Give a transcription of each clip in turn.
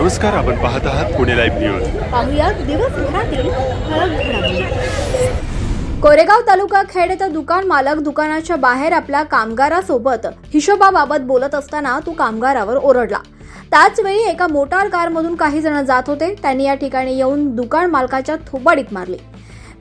नमस्कार, आपण पाहत आहात पुणे लाईव्ह न्यूज. पाहुयात दिवसभरातील ठळक घडामोडी. कोरेगाव तालुका खेड येथे दुकान मालक दुकानाच्या बाहेर आपल्या कामगारासोबत हिशोबाबाबत बोलत असताना तो कामगारावर ओरडला. त्याच वेळी एका मोटार कारमधून काही जण जात होते. त्यांनी या ठिकाणी येऊन दुकान मालकाच्या थोबाडीत मारली.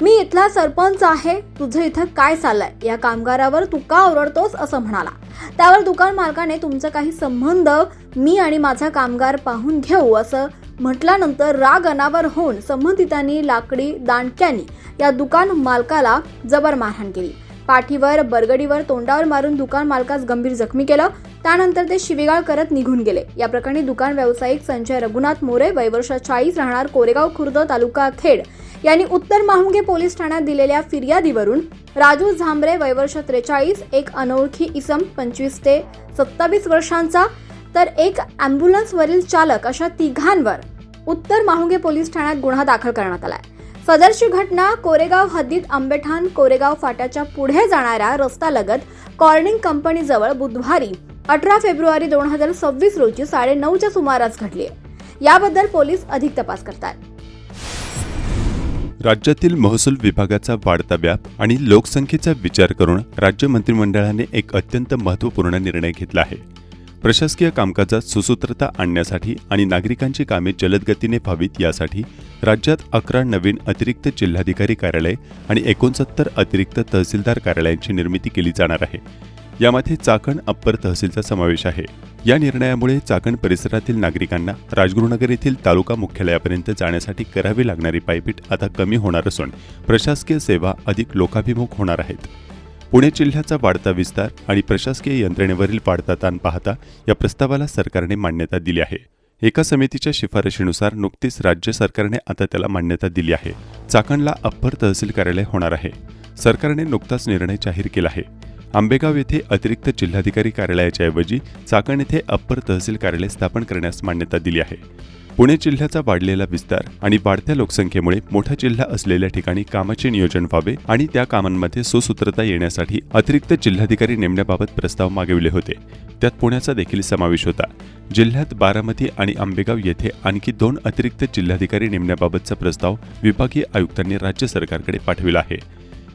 मी इथला सरपंच आहे, तुझं इथं काय चाललंय, या कामगारावर तू का ओरडतोस असं म्हणाला. त्यावर दुकान मालकाने तुमचा काही संबंध मी आणि माझा कामगार पाहून घेऊ असं म्हटल्यानंतर राग अनावर होऊन संबंधितांनी लाकडी दांडक्यानी या दुकान मालकाला जबर मारहाण केली. पाठीवर बरगडीवर तोंडावर मारून दुकान मालकास गंभीर जखमी केलं. त्यानंतर ते शिवीगाळ करत निघून गेले. या प्रकरणी दुकान व्यावसायिक संजय रघुनाथ मोरे वय वर्ष 40 राहणार कोरेगाव खुर्द तालुका खेड यांनी उत्तर माहुंगे पोलीस ठाण्यात दिलेल्या फिर्यादीवरून राजू झांबरे वय वर्ष 43 एक अनोळखी इसम 25 ते 27 वर्षांचा तर एक अँब्युलन्सवरील चालक अशा तिघांवर उत्तर माहुंगे पोलीस ठाण्यात गुन्हा दाखल करण्यात आलाय. सदरची घटना कोरेगाव हद्दीत आंबेठाण कोरेगाव फाट्याच्या पुढे जाणाऱ्या रस्त्यालगत कॉर्निंग कंपनीजवळ बुधवारी 18 फेब्रुवारी 2026 रोजी 9:30च्या सुमारास घडली आहे. याबद्दल पोलीस अधिक तपास करतात. राज्यातील महसूल विभागाचा वाढता व्याप आणि लोकसंख्येचा विचार करून राज्य मंत्रिमंडळाने एक अत्यंत महत्त्वपूर्ण निर्णय घेतला आहे. प्रशासकीय कामकाजात सुसूत्रता आणण्यासाठी आणि नागरिकांची कामे जलद गतीने व्हावीत यासाठी राज्यात 11 नवीन अतिरिक्त जिल्हाधिकारी कार्यालय आणि 69 अतिरिक्त तहसीलदार कार्यालयांची निर्मिती केली जाणार आहे. यामध्ये चाकण अप्पर तहसीलचा समावेश आहे. या निर्णयामुळे चाकण परिसरातील नागरिकांना राजगुरुनगर येथील तालुका मुख्यालयापर्यंत जाण्यासाठी करावी लागणारी पायपीट आता कमी होणार असून प्रशासकीय सेवा अधिक लोकाभिमुख होणार आहेत. पुणे जिल्ह्याचा वाढता विस्तार आणि प्रशासकीय यंत्रणेवरील वाढता ताण पाहता या प्रस्तावाला सरकारने मान्यता दिली आहे. एका समितीच्या शिफारशीनुसार नुकतीच राज्य सरकारने आता त्याला मान्यता दिली आहे. चाकणला अप्पर तहसील कार्यालय होणार आहे. सरकारने नुकताच निर्णय जाहीर केला आहे. आंबेगाव येथे अतिरिक्त जिल्हाधिकारी कार्यालयाच्या ऐवजी चाकण येथे अप्पर तहसील कार्यालय स्थापन करण्यास मान्यता दिली आहे. पुणे जिल्ह्याचा वाढलेला विस्तार आणि वाढत्या लोकसंख्येमुळे मोठा जिल्हा असलेल्या ठिकाणी कामाचे नियोजन व्हावे आणि त्या कामांमध्ये सुसूत्रता येण्यासाठी अतिरिक्त जिल्हाधिकारी नेमण्याबाबत प्रस्ताव मागविले होते. त्यात पुण्याचा देखील समावेश होता. जिल्ह्यात बारामती आणि आंबेगाव येथे आणखी 2 अतिरिक्त जिल्हाधिकारी नेमण्याबाबतचा प्रस्ताव विभागीय आयुक्तांनी राज्य सरकारकडे पाठविला आहे.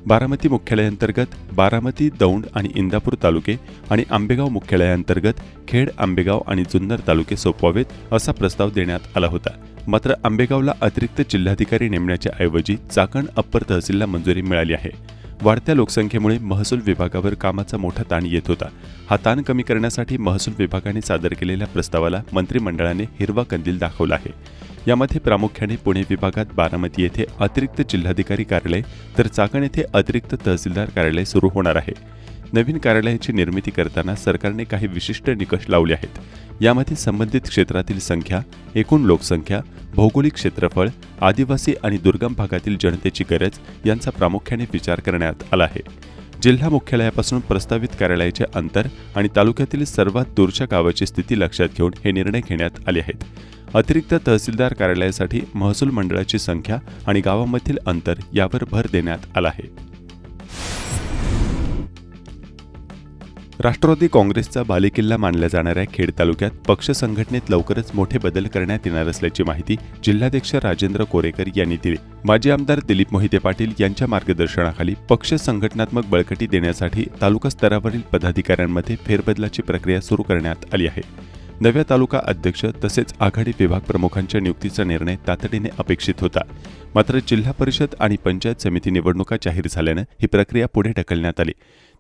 बारामती मुख्यालयाअंतर्गत बारामती, दौंड आणि इंदापूर तालुके आणि आंबेगाव मुख्यालयाअंतर्गत खेड, आंबेगाव आणि जुन्नर तालुके सोपवावेत असा प्रस्ताव देण्यात आला होता. मात्र आंबेगावला अतिरिक्त जिल्हाधिकारी नेमण्याच्या ऐवजी चाकण अप्पर तहसीलला मंजुरी मिळाली आहे. वाढत्या लोकसंख्येमुळे महसूल विभागावर कामाचा मोठा ताण येत होता. हा ताण कमी करण्यासाठी महसूल विभागाने सादर केलेल्या प्रस्तावाला मंत्रिमंडळाने हिरवा कंदील दाखवला आहे. यामध्ये प्रामुख्याने पुणे विभागात बारामती येथे अतिरिक्त जिल्हाधिकारी कार्यालय तर चाकण येथे अतिरिक्त तहसीलदार कार्यालय सुरू होणार आहे. नवीन कार्यालयाची निर्मिती करताना सरकारने काही विशिष्ट निकष लावले आहेत. यामध्ये संबंधित क्षेत्रातील संख्या, एकूण लोकसंख्या, भौगोलिक क्षेत्रफळ, आदिवासी आणि दुर्गम भागातील जनतेची गरज यांचा प्रामुख्याने विचार करण्यात आला आहे. जिल्हा मुख्यालयापासून प्रस्तावित कार्यालयाचे अंतर आणि तालुक्यातील सर्वात दूरच्या गावाची स्थिती लक्षात घेऊन हे निर्णय घेण्यात आले आहेत. अतिरिक्त तहसीलदार कार्यालयासाठी महसूल मंडळाची संख्या आणि गावामधील अंतर यावर भर देण्यात आला आहे. राष्ट्रवादी काँग्रेसचा बालेकिल्ला मानल्या जाणाऱ्या खेड तालुक्यात पक्ष संघटनेत लवकरच मोठे बदल करण्यात येणार असल्याची माहिती जिल्हाध्यक्ष राजेंद्र कोरेकर यांनी दिली. माजी आमदार दिलीप मोहिते पाटील यांच्या मार्गदर्शनाखाली पक्ष संघटनात्मक बळकटी देण्यासाठी तालुका स्तरावरील पदाधिकाऱ्यांमध्ये फेरबदलाची प्रक्रिया सुरू करण्यात आली आहे. नव्या तालुका अध्यक्ष तसेच आघाडी विभाग प्रमुखांच्या नियुक्तीचा निर्णय तातडीने अपेक्षित होता. मात्र जिल्हा परिषद आणि पंचायत समिती निवडणुका जाहीर झाल्यानं ही प्रक्रिया पुढे ढकलण्यात आली.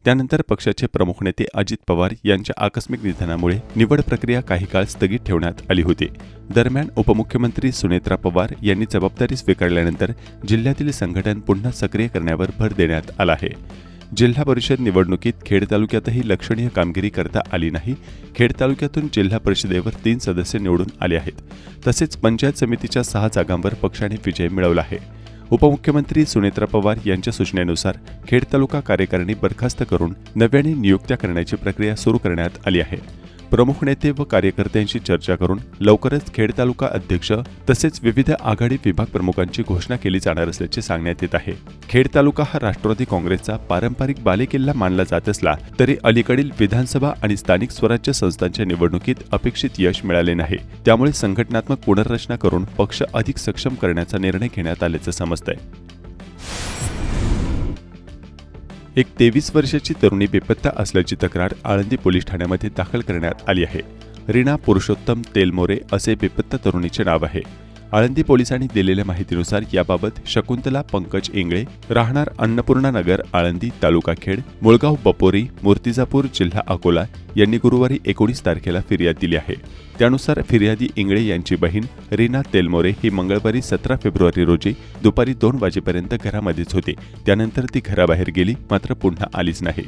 त्यानंतर पक्षाचे प्रमुख नेते अजित पवार यांच्या आकस्मिक निधनामुळे निवड प्रक्रिया काही काळ स्थगित ठेवण्यात आली होती. दरम्यान उपमुख्यमंत्री सुनेत्रा पवार यांनी जबाबदारी स्वीकारल्यानंतर जिल्ह्यातील संघटन पुन्हा सक्रिय करण्यावर भर देण्यात आला आहे. जिल्हा परिषद निवडणुकीत खेड तालुक्यातही लक्षणीय कामगिरी करता आली नाही. खेड तालुक्यातून जिल्हा परिषदेवर 3 सदस्य निवडून आले आहेत. तसेच पंचायत समितीच्या 6 जागांवर पक्षाने विजय मिळवला आहे. उपमुख्यमंत्री सुनेत्रा पवार यांच्या सूचनेनुसार खेड तालुका कार्यकारिणी बरखास्त करून नव्याने नियुक्त्या करण्याची प्रक्रिया सुरू करण्यात आली आहे. प्रमुख नेते व कार्यकर्त्यांशी चर्चा करून लवकरच खेड तालुका अध्यक्ष तसेच विविध आघाडी विभाग प्रमुखांची घोषणा केली जाणार असल्याचे सांगण्यात येत आहे. खेड तालुका हा राष्ट्रवादी काँग्रेसचा पारंपरिक बालेकिल्ला मानला जात असला तरी अलीकडील विधानसभा आणि स्थानिक स्वराज्य संस्थांच्या निवडणुकीत अपेक्षित यश मिळाले नाही. त्यामुळे संघटनात्मक पुनर्रचना करून पक्ष अधिक सक्षम करण्याचा निर्णय घेण्यात आल्याचं समजतंय. एक 23 वर्षाची तरुणी बेपत्ता असल्याची तक्रार आळंदी पोलीस ठाण्यामध्ये दाखल करण्यात आली आहे. रीना पुरुषोत्तम तेलमोरे असे बेपत्ता तरुणीचे नाव आहे. आळंदी पोलिसांनी दिलेल्या माहितीनुसार याबाबत शकुंतला पंकज इंगळे राहणार अन्नपूर्णा नगर आळंदी तालुका खेड मुळगाव बपोरी मूर्तिजापूर जिल्हा अकोला यांनी गुरुवारी 19 तारखेला फिर्याद दिली आहे. त्यानुसार फिर्यादी इंगळे यांची बहीण रीना तेलमोरे ही मंगळवारी 17 फेब्रुवारी रोजी दुपारी 2 वाजेपर्यंत घरामध्येच होती. त्यानंतर ती घराबाहेर गेली मात्र पुन्हा आलीच नाही.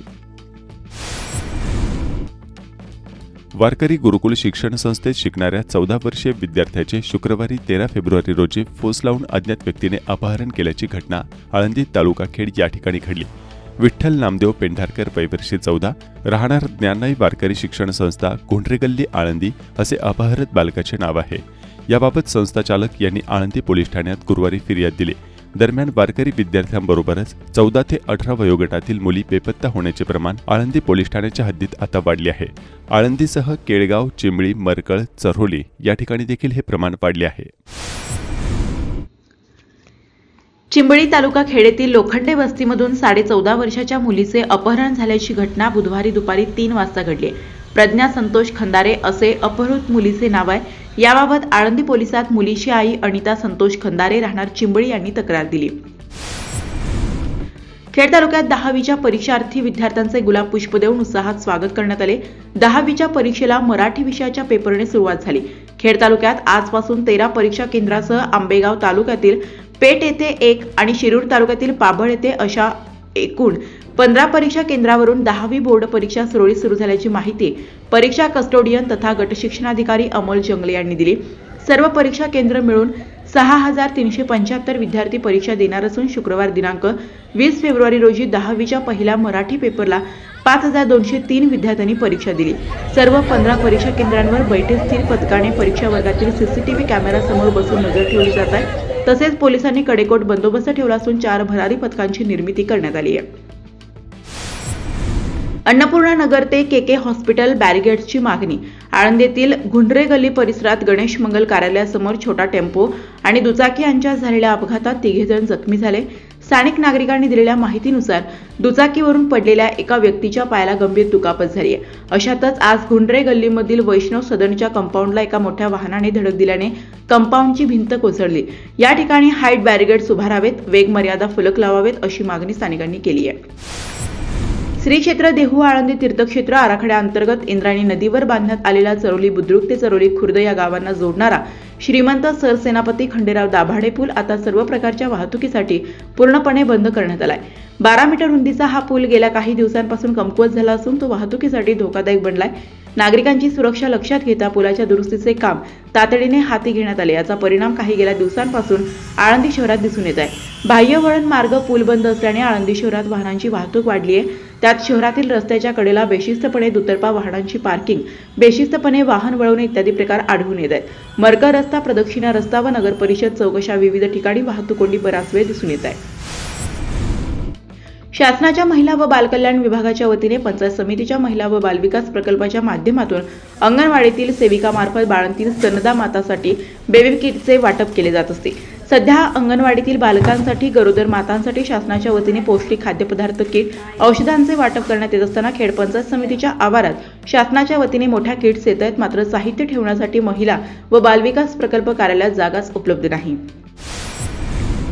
वारकरी गुरुकुल शिक्षण संस्थेत शिकणाऱ्या 14 वर्षीय विद्यार्थ्याचे शुक्रवारी 13 फेब्रुवारी रोजी फूस लावून अज्ञात व्यक्तीने अपहरण केल्याची घटना आळंदी तालुका खेड या ठिकाणी घडली. विठ्ठल नामदेव पेंढारकर वयवर्षी 14 राहणार ज्ञानाई वारकरी शिक्षण संस्था गुंढरेगल्ली आळंदी असे अपहरित बालकाचे नाव आहे. याबाबत संस्था चालक यांनी आळंदी पोलीस ठाण्यात गुरुवारी फिर्याद दिली. दरम्यान वारकरी विद्यार्थ्यांबरोबरच 14 ते 18 वयोगटातील मुली बेपत्ता होण्याचे प्रमाण आळंदी पोलीस ठाण्याच्या हद्दीत आता वाढले आहे. आळंदीसह केळगाव, चिंबळी, मरकळ, चऱ्होली या ठिकाणी देखील हे प्रमाण वाढले आहे. चिंबळी तालुका खेडेतील लोखंडे वस्तीमधून 14.5 वर्षाच्या मुलीचे अपहरण झाल्याची घटना बुधवारी दुपारी 3 वाजता घडली. प्रज्ञा संतोष खंदारे असे अपहृत मुलीचे नाव आहे. याबाबत आळंदी पोलिसात मुलीची आई अनिता संतोष खंदारे राहणार चिंबळी यांनी तक्रार दिली. खेड तालुक्यात 10वीच्या परीक्षार्थी विद्यार्थ्यांचे गुलाब पुष्प देऊन उत्साहात स्वागत करण्यात आले. 10वीच्या परीक्षेला मराठी विषयाच्या पेपरने सुरुवात झाली. खेड तालुक्यात आजपासून 13 परीक्षा केंद्रासह आंबेगाव तालुक्यातील पेठ येथे 1 आणि शिरूर तालुक्यातील पाबळ येथे अशा एकूण 15 परीक्षा केंद्रावरून 10वी बोर्ड परीक्षा सुरळीत सुरू झाल्याची माहिती परीक्षा कस्टोडियन तथा गट शिक्षणाधिकारी अमोल जंगले यांनी दिली. सर्व परीक्षा केंद्र मिळून 6,375 विद्यार्थी परीक्षा देणार असून शुक्रवार दिनांक 20 फेब्रुवारी रोजी 10वीच्या पहिल्या मराठी पेपरला 5,203 विद्यार्थ्यांनी परीक्षा दिली. सर्व 15 परीक्षा केंद्रांवर बैठक स्थिर पथकाने परीक्षा वर्गातील सीसीटीव्ही कॅमेरासमोर बसून नजर ठेवली जात आहे. तसेच पोलिसांनी कडेकोट बंदोबस्त ठेवला असून 4 भरारी पथकांची निर्मिती करण्यात आली आहे. अन्नपूर्णा नगर ते केके हॉस्पिटल बॅरिगेड्सची मागणी. आळंदीतील गुंढरे गल्ली परिसरात गणेश मंगल कार्यालयासमोर छोटा टेम्पो आणि दुचाकी यांच्यात झालेल्या अपघातात 3 जण जखमी झाले. स्थानिक नागरिकांनी दिलेल्या माहितीनुसार दुचाकीवरून पडलेल्या एका व्यक्तीच्या पायाला गंभीर दुखापत झाली आहे. अशातच आज गुंढरे गल्लीमधील वैष्णव सदनच्या कंपाऊंडला एका मोठ्या वाहनाने धडक दिल्याने कंपाऊंडची भिंत कोसळली. या ठिकाणी हाईट बॅरिगेड्स उभारावेत, वेग मर्यादा फलक लावावेत अशी मागणी स्थानिकांनी केली आहे. श्री क्षेत्र देहू आळंदी तीर्थक्षेत्र आराखड्याअंतर्गत इंद्रायणी नदीवर बांधण्यात आलेला चरोली बुद्रुक ते चरोली खुर्द या गावांना जोडणारा श्रीमंत सरसेनापती खंडेराव दाभाडे पूल आता सर्व प्रकारच्या वाहतुकीसाठी पूर्णपणे बंद करण्यात आलाय. 12 मीटर रुंदीचा हा पूल गेल्या काही दिवसांपासून कमकुवत झाला असून तो वाहतुकीसाठी धोकादायक बनलाय. नागरिकांची सुरक्षा लक्षात घेता पुलाच्या दुरुस्तीचे काम तातडीने हाती घेण्यात आले. याचा परिणाम काही गेल्या दिवसांपासून आळंदी शहरात दिसून येत आहे. बाह्य वळण मार्ग पूल बंद असल्याने आळंदी शहरात वाहनांची वाहतूक वाढली आहे. त्यात शहरातील रस्त्याच्या कडेला बेशिस्तपणे दुतर्फा वाहनांची पार्किंग, बेशिस्तपणे वाहन वळवणे इत्यादी प्रकार आढळून येत आहेत. मरकर रस्ता, प्रदक्षिणा रस्ता व नगर परिषद चौक अशा विविध ठिकाणी वाहतूक कोंडी बराच वेळ दिसून येत आहे. शासनाच्या महिला व बालकल्याण विभागाच्या वतीने पंचायत समितीच्या महिला व बालविकास प्रकल्पाच्या माध्यमातून अंगणवाडीतील सेविकामार्फत बाळंतीण स्तनदा मातांसाठी बेबी किटचे वाटप केले जात असते. सध्या अंगणवाडीतील बालकांसाठी, गरोदर मातांसाठी शासनाच्या वतीने पौष्टिक खाद्यपदार्थ किट, औषधांचे वाटप करण्यात येत असताना खेड पंचायत समितीच्या आवारात शासनाच्या वतीने मोठ्या किट्स येत आहेत. मात्र साहित्य ठेवण्यासाठी महिला व बालविकास प्रकल्प कार्यालयात जागाच उपलब्ध नाही.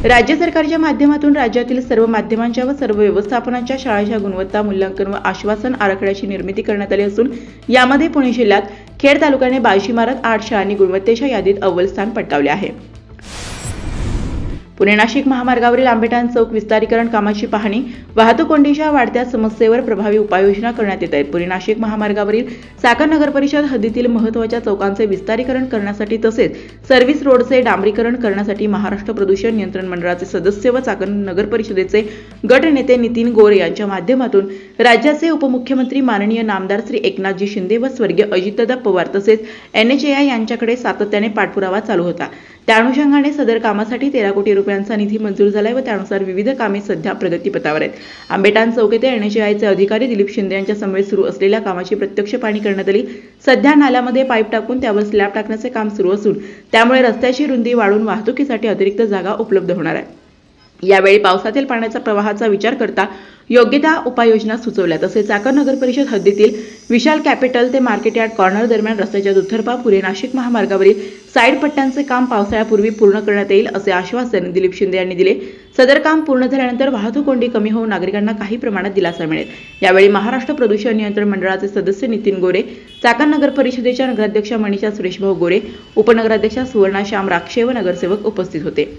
राज्य सरकारच्या माध्यमातून राज्यातील सर्व माध्यमांच्या व सर्व व्यवस्थापनाच्या शाळांच्या गुणवत्ता मूल्यांकन व आश्वासन आराखड्याची निर्मिती करण्यात आली असून यामध्ये पुणे जिल्ह्यात खेड तालुक्याने 82 मारत 8 शाळांनी गुणवत्तेच्या यादीत अव्वल स्थान पटकावले आहे. पुणे नाशिक महामार्गावरील आंबेठाण चौक विस्तारीकरण कामाची पाहणी. वाहतूक कोंडीच्या वाढत्या समस्येवर प्रभावी उपाययोजना करण्यात येत आहेत. पुणे नाशिक महामार्गावरील साखर नगर परिषद हद्दीतील महत्त्वाच्या चौकांचे विस्तारीकरण करण्यासाठी तसेच सर्व्हिस रोडचे डांबरीकरण करण्यासाठी महाराष्ट्र प्रदूषण नियंत्रण मंडळाचे सदस्य व चाकण नगर परिषदेचे गट नेते नितीन गोरे यांच्या माध्यमातून राज्याचे उपमुख्यमंत्री माननीय नामदार श्री एकनाथजी शिंदे व स्वर्गीय अजितदादा पवार तसेच NHAI यांच्याकडे सातत्याने पाठपुरावा चालू होता. त्या अनुषंगाने सदर कामासाठी 13 कोटी रुपयांचा निधी मंजूर झालाय व त्यानुसार विविध कामे सध्या प्रगतीपथावर आहेत. आंबेटान चौक येथे NHAIचे अधिकारी दिलीप शिंदे यांच्या समवेत सुरू असलेल्या कामाची प्रत्यक्ष पाहणी करण्यात आली. सध्या नाल्यामध्ये पाईप टाकून त्यावर स्लॅब टाकण्याचे काम सुरू असून त्यामुळे रस्त्याची रुंदी वाढून वाहतुकीसाठी अतिरिक्त जागा उपलब्ध होणार आहे. यावेळी पावसातील पाण्याचा प्रवाहाचा विचार करता योग्य त्या उपाययोजना सुचवल्या. तसेच चाकण नगर परिषद हद्दीतील विशाल कॅपिटल ते मार्केट यार्ड कॉर्नर दरम्यान रस्त्याच्या दुतर्फा पुणे नाशिक महामार्गावरील साईड पट्ट्यांचे काम पावसाळ्यापूर्वी पूर्ण करण्यात येईल असे आश्वासन दिलीप शिंदे यांनी दिले. सदर काम पूर्ण झाल्यानंतर वाहतूक कोंडी कमी होऊन नागरिकांना काही प्रमाणात दिलासा मिळेल. यावेळी महाराष्ट्र प्रदूषण नियंत्रण मंडळाचे सदस्य नितीन गोरे, चाकण नगर परिषदेच्या नगराध्यक्षा मनीषा सुरेशभाऊ गोरे, उपनगराध्यक्षा सुवर्णा श्याम राक्षे व नगरसेवक उपस्थित होते.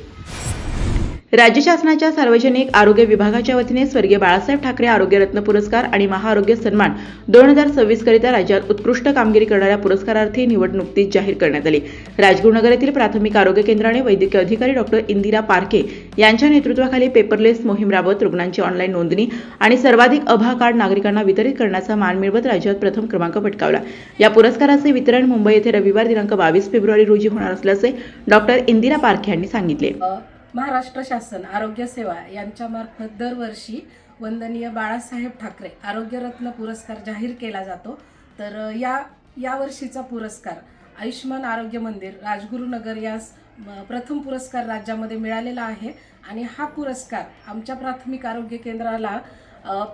राज्य शासनाच्या सार्वजनिक आरोग्य विभागाच्या वतीने स्वर्गीय बाळासाहेब ठाकरे आरोग्य रत्न पुरस्कार आणि महाआरोग्य सन्मान 2026 करिता राज्यात उत्कृष्ट कामगिरी करणाऱ्या पुरस्कारार्थी निवड नुकतीच जाहीर करण्यात आली. राजगुरुनगर येथील प्राथमिक आरोग्य केंद्राने वैद्यकीय अधिकारी डॉक्टर इंदिरा पारखे यांच्या नेतृत्वाखाली पेपरलेस मोहीम राबवत रुग्णांची ऑनलाईन नोंदणी आणि सर्वाधिक आभा कार्ड नागरिकांना वितरित करण्याचा मान मिळवत राज्यात प्रथम क्रमांक पटकावला. या पुरस्काराचे वितरण मुंबई येथे रविवार दिनांक 22 फेब्रुवारी रोजी होणार असल्याचे डॉक्टर इंदिरा पारखे यांनी सांगितले. महाराष्ट्र शासन आरोग्य सेवा यांच्यामार्फत दरवर्षी वंदनीय बाळासाहेब ठाकरे आरोग्यरत्न पुरस्कार जाहीर केला जातो. तर या वर्षीचा पुरस्कार आयुष्मान आरोग्य मंदिर राजगुरुनगर यास प्रथम पुरस्कार राज्यामध्ये मिळालेला आहे. आणि हा पुरस्कार आमच्या प्राथमिक आरोग्य केंद्राला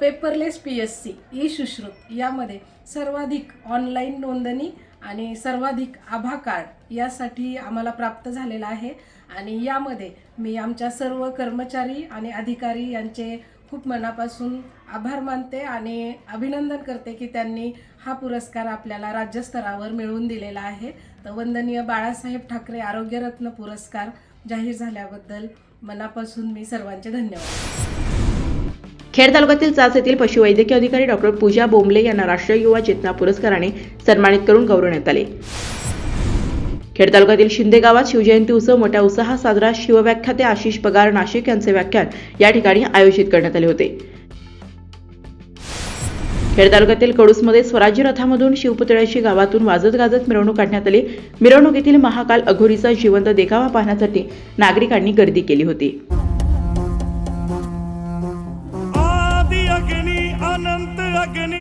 पेपरलेस PSC ई सुश्रुत यामध्ये सर्वाधिक ऑनलाईन नोंदणी आणि सर्वाधिक आभा कार्ड यासाठी आम्हाला प्राप्त झालेला आहे. आणि यामध्ये मी आमच्या सर्व कर्मचारी आणि अधिकारी यांचे खूप मनापासून आभार मानते आणि अभिनंदन करते की त्यांनी हा पुरस्कार आपल्याला राज्यस्तरावर मिळवून दिलेला आहे. तर वंदनीय बाळासाहेब ठाकरे आरोग्यरत्न पुरस्कार जाहीर झाल्याबद्दल मनापासून मी सर्वांचे धन्यवाद. खेड तालुक्यातील चास येथील पशुवैद्यकीय अधिकारी डॉक्टर पूजा बोंबले यांना राष्ट्रीय युवा चेतना पुरस्काराने सन्मानित करून गौरवण्यात आले. खेड तालुक्यातील शिंदे गावात शिवजयंती उत्सव मोठ्या उत्साहात साजरा. शिवव्याख्याते आशिष पगार नाशिक यांचे व्याख्यान या ठिकाणी आयोजित करण्यात आले होते. खेड तालुक्यातील कडूसमध्ये स्वराज्य रथामधून शिवपुतळ्याची गावातून वाजत गाजत मिरवणूक काढण्यात आली. मिरवणुकीतील महाकाल अघोरीचा जिवंत देखावा पाहण्यासाठी नागरिकांनी गर्दी केली होती. आदि अग्नि अनंत अग्नि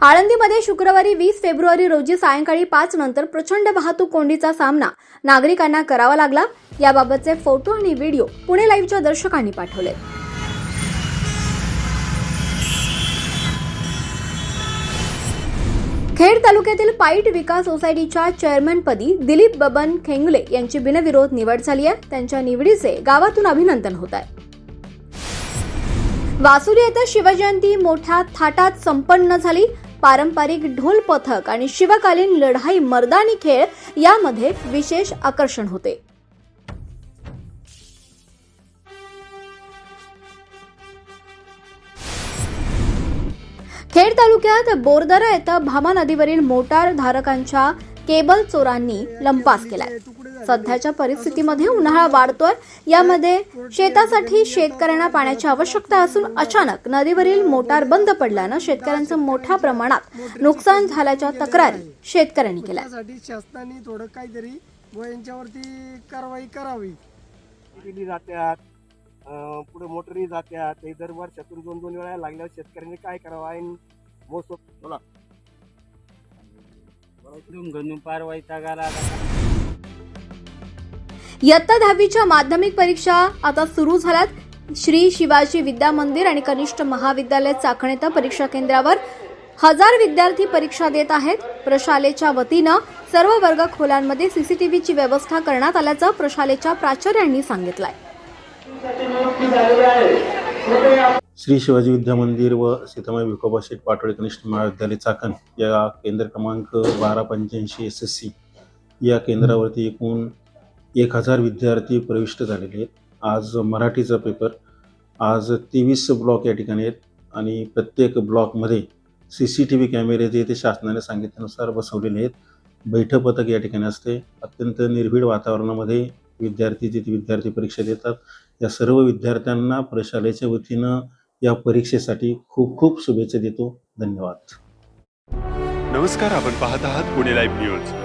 आळंदीमध्ये शुक्रवारी 20 फेब्रुवारी रोजी सायंकाळी 5 नंतर प्रचंड वाहतूक कोंडीचा सामना नागरिकांना करावा लागला. याबाबतचे फोटो आणि व्हिडिओ पुणे लाईव्हच्या दर्शकांनी पाठवले. खेड तालुक्यातील पाईट विकास सोसायटीच्या चेअरमनपदी दिलीप बबन खेंगले यांची बिनविरोध निवड झाली आहे. त्यांच्या निवडीचे गावातून अभिनंदन होत आहे. वासुली येथे शिवजयंती मोठ्या थाटात संपन्न झाली. पारंपरिक ढोल पथक आणि शिवकालीन लढाई मर्दानी खेळ यामध्ये विशेष आकर्षण होते. खेड तालुक्यात बोरदरा येथे भामा नदीवरील मोटार धारकांच्या केबल चोरांनी लंपास केलाय. सध्याच्या परिस्थितीमध्ये उन्हाळा वाढतोय. यामध्ये शेतासाठी शेतकऱ्यांना पाण्याची आवश्यकता असून अचानक नदीवरील मोटार बंद पडल्यानं शेतकऱ्यांचं मोठ्या प्रमाणात नुकसान झाल्याच्या तक्रारी शेतकऱ्यांनी केल्या. शासनाने थोडं काहीतरी यांच्यावरती कारवाई करावी. जात्यात पुढे मोटरी जात्यात ते दर वर्षातून 2-2 वेळा लागल्यावर शेतकऱ्यांनी काय करावं आहे मोसम बोला इयत्ता 10वीच्या माध्यमिक परीक्षा आता सुरू झाल्यात. श्री शिवाजी विद्या मंदिर आणि कनिष्ठ महाविद्यालय चाकण येथे परीक्षा केंद्रावर 1000 विद्यार्थी परीक्षा देत आहेत. प्रशालेच्या वतीनं सर्व वर्ग खोल्यांमध्ये CCTVची व्यवस्था करण्यात आल्याचं प्रशालेच्या प्राचार्यांनी सांगितलंय. श्री शिवाजी विद्या मंदिर व सीतामाई विकोबा शेठ पाटोळे कनिष्ठ महाविद्यालय चाकण या केंद्र क्रमांक 1285 SSC या केंद्रावरती एकूण 1000 विद्यार्थी प्रविष्ट झालेले आहेत. आज मराठीचा पेपर आज 23 ब्लॉक या ठिकाणी आहेत आणि प्रत्येक ब्लॉकमध्ये CCTV कॅमेरे जे ते शासनाने सांगितल्यानुसार बसवलेले आहेत. बैठक पथक या ठिकाणी असते. अत्यंत निर्भीड वातावरणामध्ये विद्यार्थी परीक्षा देतात. या सर्व विद्यार्थ्यांना प्रशालेच्या वतीनं या परीक्षेसाठी खूप खूप शुभेच्छा देतो. धन्यवाद. नमस्कार, आपण पाहत आहात पुणे लाईव्ह न्यूज.